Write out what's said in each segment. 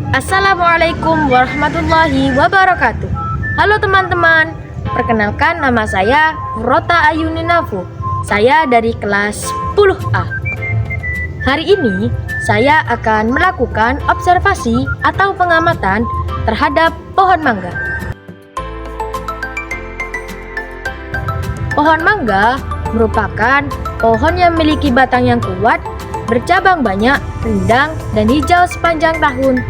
Assalamualaikum warahmatullahi wabarakatuh. Halo teman-teman, perkenalkan nama saya Rota Ayuninafu. Saya dari kelas 10A. Hari ini saya akan melakukan observasi atau pengamatan terhadap pohon mangga. Pohon mangga merupakan pohon yang memiliki batang yang kuat, bercabang banyak, rindang, dan hijau sepanjang tahun.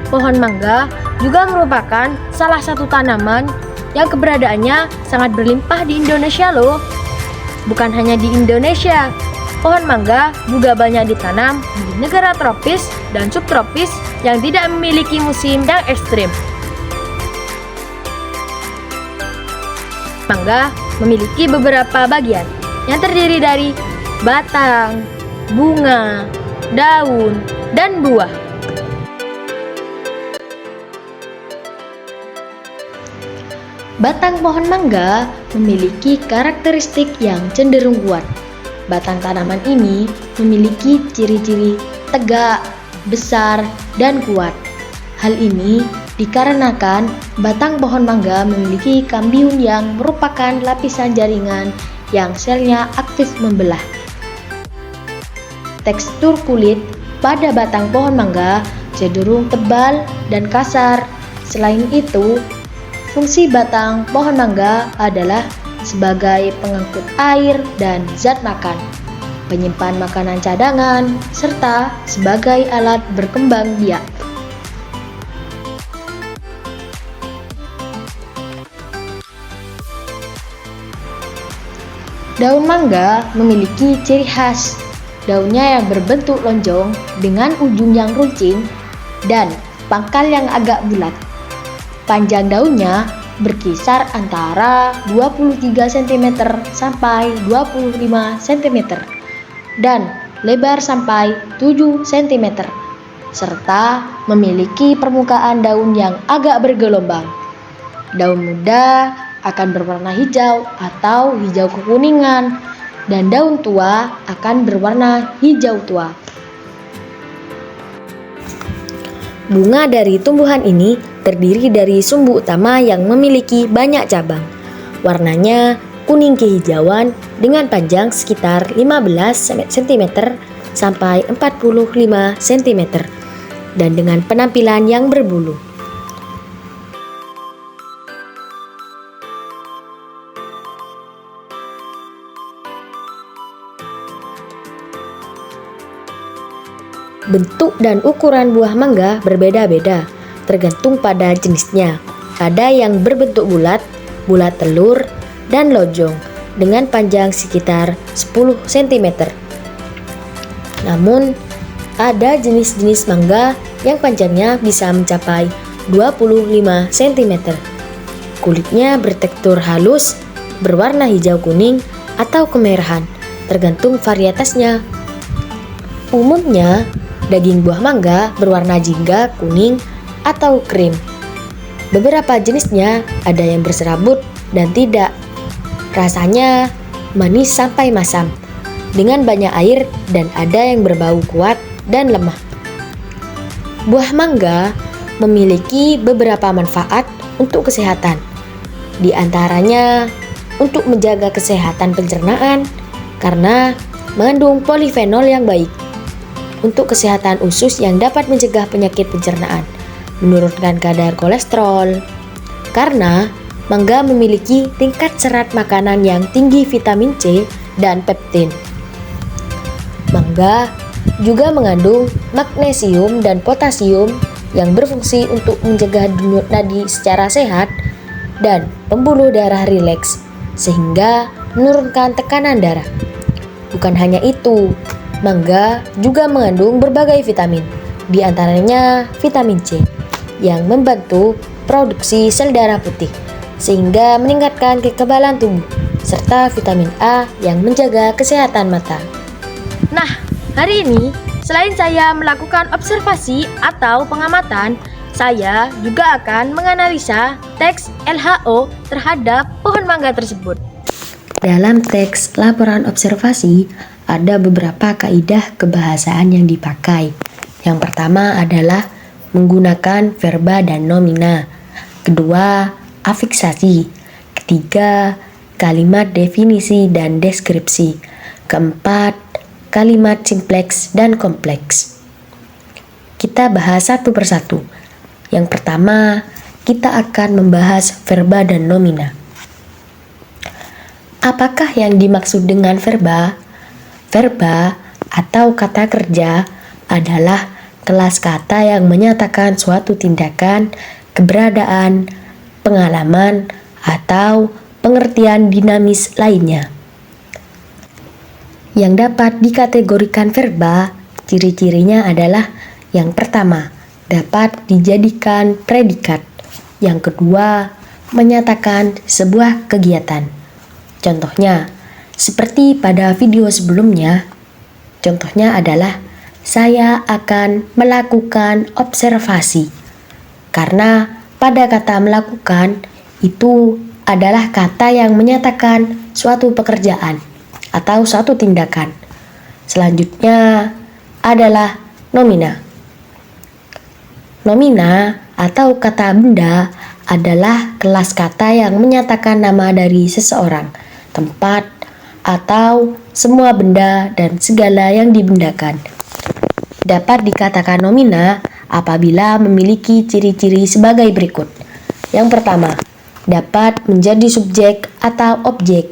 Pohon mangga juga merupakan salah satu tanaman yang keberadaannya sangat berlimpah di Indonesia loh. Bukan hanya di Indonesia, pohon mangga juga banyak ditanam di negara tropis dan subtropis yang tidak memiliki musim yang ekstrim. Mangga memiliki beberapa bagian yang terdiri dari batang, bunga, daun, dan buah. Batang pohon mangga memiliki karakteristik yang cenderung kuat. Batang tanaman ini memiliki ciri-ciri tegak, besar, dan kuat. Hal ini dikarenakan batang pohon mangga memiliki kambium yang merupakan lapisan jaringan yang selnya aktif membelah. Tekstur kulit pada batang pohon mangga cenderung tebal dan kasar. Selain itu, fungsi batang pohon mangga adalah sebagai pengangkut air dan zat makan, penyimpan makanan cadangan, serta sebagai alat berkembang biak. Daun mangga memiliki ciri khas. Daunnya yang berbentuk lonjong dengan ujung yang runcing dan pangkal yang agak bulat. Panjang daunnya berkisar antara 23 cm sampai 25 cm dan lebar sampai 7 cm serta memiliki permukaan daun yang agak bergelombang. Daun muda akan berwarna hijau atau hijau kekuningan dan daun tua akan berwarna hijau tua. Bunga dari tumbuhan ini terdiri dari sumbu utama yang memiliki banyak cabang. Warnanya kuning kehijauan dengan panjang sekitar 15 cm sampai 45 cm dan dengan penampilan yang berbulu. Bentuk dan ukuran buah mangga berbeda-beda, tergantung pada jenisnya. Ada yang berbentuk bulat, bulat telur, dan lonjong dengan panjang sekitar 10 cm. Namun, ada jenis-jenis mangga yang panjangnya bisa mencapai 25 cm. Kulitnya bertekstur halus, berwarna hijau kuning atau kemerahan, tergantung varietasnya. Umumnya, daging buah mangga berwarna jingga, kuning, atau krim. Beberapa jenisnya ada yang berserabut dan tidak. Rasanya manis sampai masam, dengan banyak air dan ada yang berbau kuat dan lemah. Buah mangga memiliki beberapa manfaat untuk kesehatan. Di antaranya untuk menjaga kesehatan pencernaan karena mengandung polifenol yang baik. Untuk kesehatan usus yang dapat mencegah penyakit pencernaan, menurunkan kadar kolesterol. Karena mangga memiliki tingkat serat makanan yang tinggi vitamin C dan peptin. Mangga juga mengandung magnesium dan potasium yang berfungsi untuk mencegah denyut nadi secara sehat dan pembuluh darah rileks sehingga menurunkan tekanan darah. Bukan hanya itu, mangga juga mengandung berbagai vitamin, di antaranya vitamin C, yang membantu produksi sel darah putih, sehingga meningkatkan kekebalan tubuh, serta vitamin A yang menjaga kesehatan mata. Nah, hari ini, selain saya melakukan observasi atau pengamatan, saya juga akan menganalisa teks LHO terhadap pohon mangga tersebut. Dalam teks laporan observasi, ada beberapa kaidah kebahasaan yang dipakai. Yang pertama adalah menggunakan verba dan nomina. Kedua, afiksasi. Ketiga, kalimat definisi dan deskripsi. Keempat, kalimat simpleks dan kompleks. Kita bahas satu persatu. Yang pertama, kita akan membahas verba dan nomina. Apakah yang dimaksud dengan verba? Verba atau kata kerja adalah kelas kata yang menyatakan suatu tindakan, keberadaan, pengalaman, atau pengertian dinamis lainnya. Yang dapat dikategorikan verba, ciri-cirinya adalah yang pertama, dapat dijadikan predikat. Yang kedua, menyatakan sebuah kegiatan. Contohnya, seperti pada video sebelumnya, contohnya adalah saya akan melakukan observasi. Karena pada kata melakukan itu adalah kata yang menyatakan suatu pekerjaan atau suatu tindakan. Selanjutnya adalah nomina. Nomina atau kata benda adalah kelas kata yang menyatakan nama dari seseorang, tempat, atau semua benda dan segala yang dibendakan. Dapat dikatakan nomina apabila memiliki ciri-ciri sebagai berikut. Yang pertama, dapat menjadi subjek atau objek.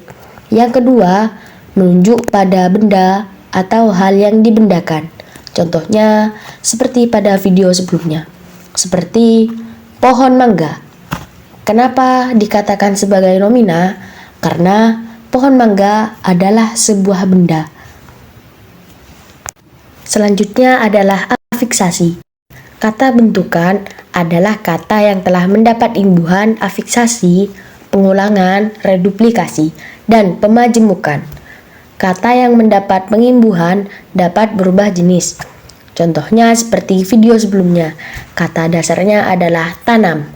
Yang kedua, menunjuk pada benda atau hal yang dibendakan. Contohnya seperti pada video sebelumnya. Seperti pohon mangga. Kenapa dikatakan sebagai nomina? Karena pohon mangga adalah sebuah benda. Selanjutnya adalah afiksasi. Kata bentukan adalah kata yang telah mendapat imbuhan afiksasi, pengulangan, reduplikasi, dan pemajemukan. Kata yang mendapat pengimbuhan dapat berubah jenis. Contohnya seperti video sebelumnya, kata dasarnya adalah tanam.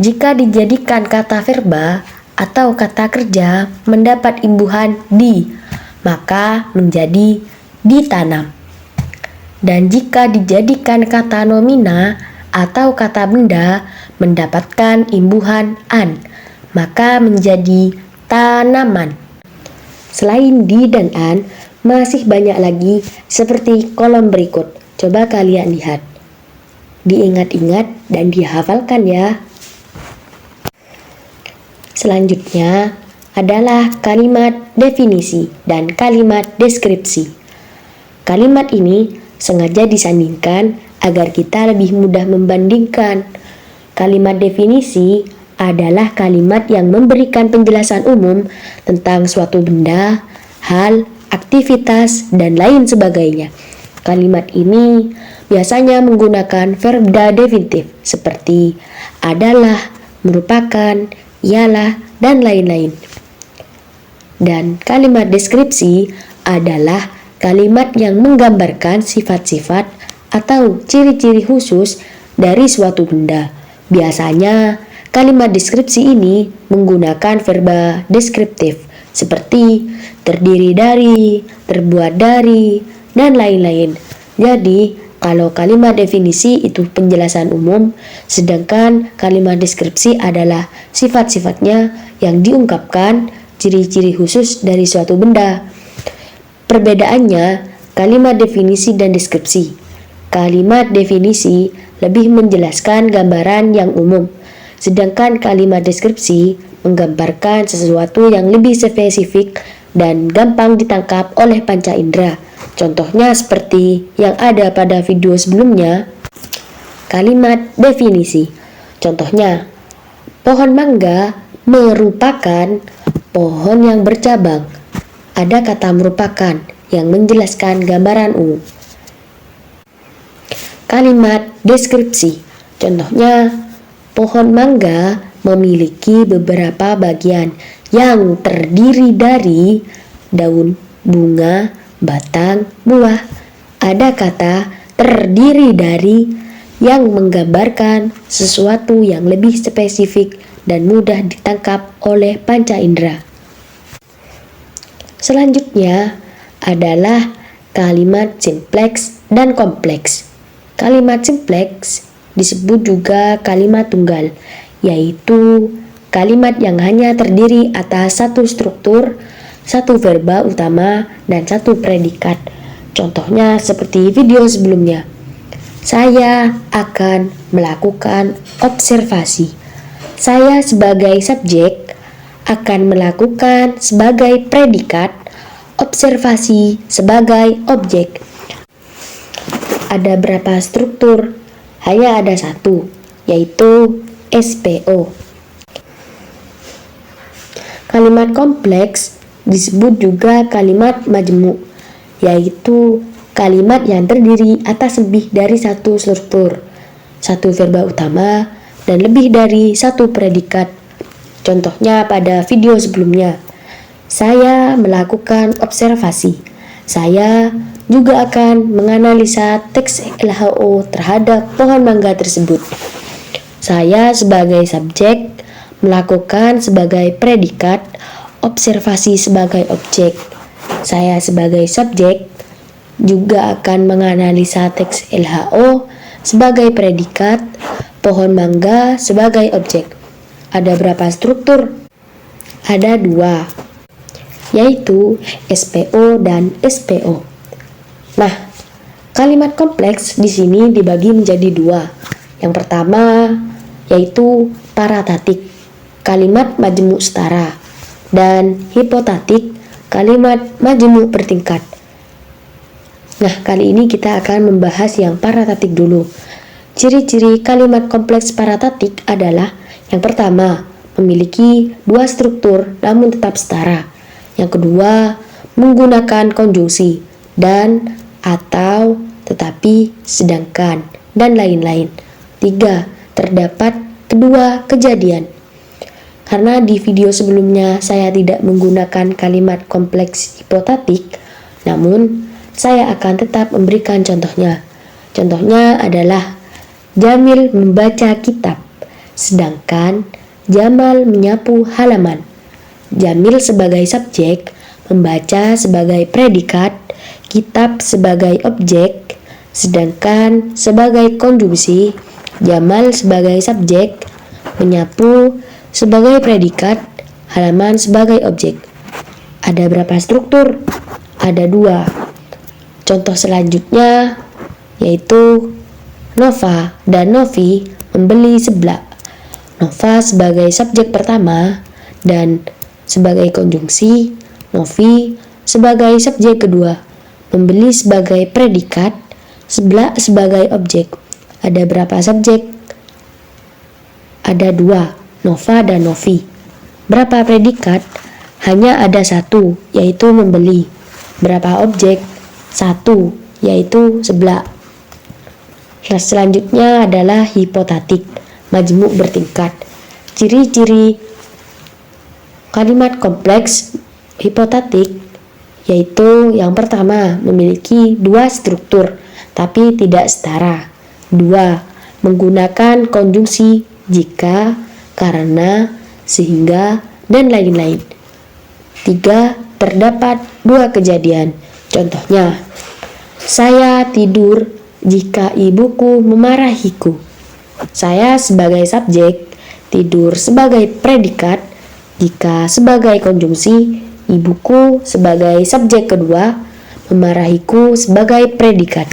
Jika dijadikan kata verba atau kata kerja mendapat imbuhan di, maka menjadi ditanam. Dan jika dijadikan kata nomina atau kata benda mendapatkan imbuhan an, maka menjadi tanaman. Selain di dan an, masih banyak lagi seperti kolom berikut. Coba kalian lihat. Diingat-ingat dan dihafalkan ya. Selanjutnya adalah kalimat definisi dan kalimat deskripsi. Kalimat ini sengaja disandingkan agar kita lebih mudah membandingkan. Kalimat definisi adalah kalimat yang memberikan penjelasan umum tentang suatu benda, hal, aktivitas, dan lain sebagainya. Kalimat ini biasanya menggunakan verba definitif seperti adalah, merupakan, ialah, dan lain-lain. Dan kalimat deskripsi adalah kalimat yang menggambarkan sifat-sifat atau ciri-ciri khusus dari suatu benda. Biasanya kalimat deskripsi ini menggunakan verba deskriptif seperti terdiri dari, terbuat dari, dan lain-lain. Jadi, kalau kalimat definisi itu penjelasan umum, sedangkan kalimat deskripsi adalah sifat-sifatnya yang diungkapkan, ciri-ciri khusus dari suatu benda. Perbedaannya, kalimat definisi dan deskripsi. Kalimat definisi lebih menjelaskan gambaran yang umum, sedangkan kalimat deskripsi menggambarkan sesuatu yang lebih spesifik dan gampang ditangkap oleh panca indera. Contohnya seperti yang ada pada video sebelumnya. Kalimat definisi. Contohnya, pohon mangga merupakan pohon yang bercabang. Ada kata merupakan yang menjelaskan gambaran umum. Kalimat deskripsi. Contohnya, pohon mangga memiliki beberapa bagian yang terdiri dari daun, bunga, batang, buah. Ada kata terdiri dari yang menggambarkan sesuatu yang lebih spesifik dan mudah ditangkap oleh panca indera. Selanjutnya adalah kalimat simpleks dan kompleks. Kalimat simpleks disebut juga kalimat tunggal, yaitu kalimat yang hanya terdiri atas satu struktur, satu verba utama, dan satu predikat. Contohnya seperti video sebelumnya. Saya akan melakukan observasi. Saya sebagai subjek akan melakukan sebagai predikat, observasi sebagai objek. Ada berapa struktur? Hanya ada satu, yaitu SPO. Kalimat kompleks disebut juga kalimat majemuk, yaitu kalimat yang terdiri atas lebih dari satu struktur, satu verba utama, dan lebih dari satu predikat. Contohnya pada video sebelumnya, saya melakukan observasi. Saya juga akan menganalisa teks LHO terhadap pohon mangga tersebut. Saya sebagai subjek melakukan sebagai predikat, observasi sebagai objek. Saya sebagai subjek juga akan menganalisa teks LHO sebagai predikat, pohon mangga sebagai objek. Ada berapa struktur? Ada dua, yaitu SPO dan SPO. Nah, kalimat kompleks di sini dibagi menjadi dua. Yang pertama yaitu paratatik, kalimat majemuk setara, dan hipotatik, kalimat majemuk bertingkat. Nah, kali ini kita akan membahas yang paratatik dulu. Ciri-ciri kalimat kompleks paratatik adalah yang pertama, memiliki dua struktur namun tetap setara. Yang kedua, menggunakan konjungsi dan atau tetapi, sedangkan, dan lain-lain. 3. Terdapat kedua kejadian. Karena di video sebelumnya saya tidak menggunakan kalimat kompleks hipotatik, namun saya akan tetap memberikan contohnya. Contohnya adalah Jamil membaca kitab, sedangkan Jamal menyapu halaman. Jamil sebagai subjek, membaca sebagai predikat, kitab sebagai objek, sedangkan sebagai konjungsi, Jamal sebagai subjek, menyapu sebagai predikat, halaman sebagai objek. Ada berapa struktur? Ada dua. Contoh selanjutnya yaitu Nova dan Novi membeli seblak. Nova sebagai subjek pertama dan sebagai konjungsi, Novi sebagai subjek kedua, membeli sebagai predikat, seblak sebagai objek. Ada berapa subjek? Ada dua, Nova dan Novi. Berapa predikat? Hanya ada satu, yaitu membeli. Berapa objek? Satu, yaitu seblak. Selanjutnya adalah hipotatik, majemuk bertingkat. Ciri-ciri kalimat kompleks hipotatik yaitu yang pertama, memiliki dua struktur tapi tidak setara. 2. Menggunakan konjungsi jika, karena, sehingga, dan lain-lain. 3. Terdapat dua kejadian. Contohnya, saya tidur jika ibuku memarahiku. Saya sebagai subjek tidur sebagai predikat jika sebagai konjungsi, ibuku sebagai subjek kedua, memarahiku sebagai predikat.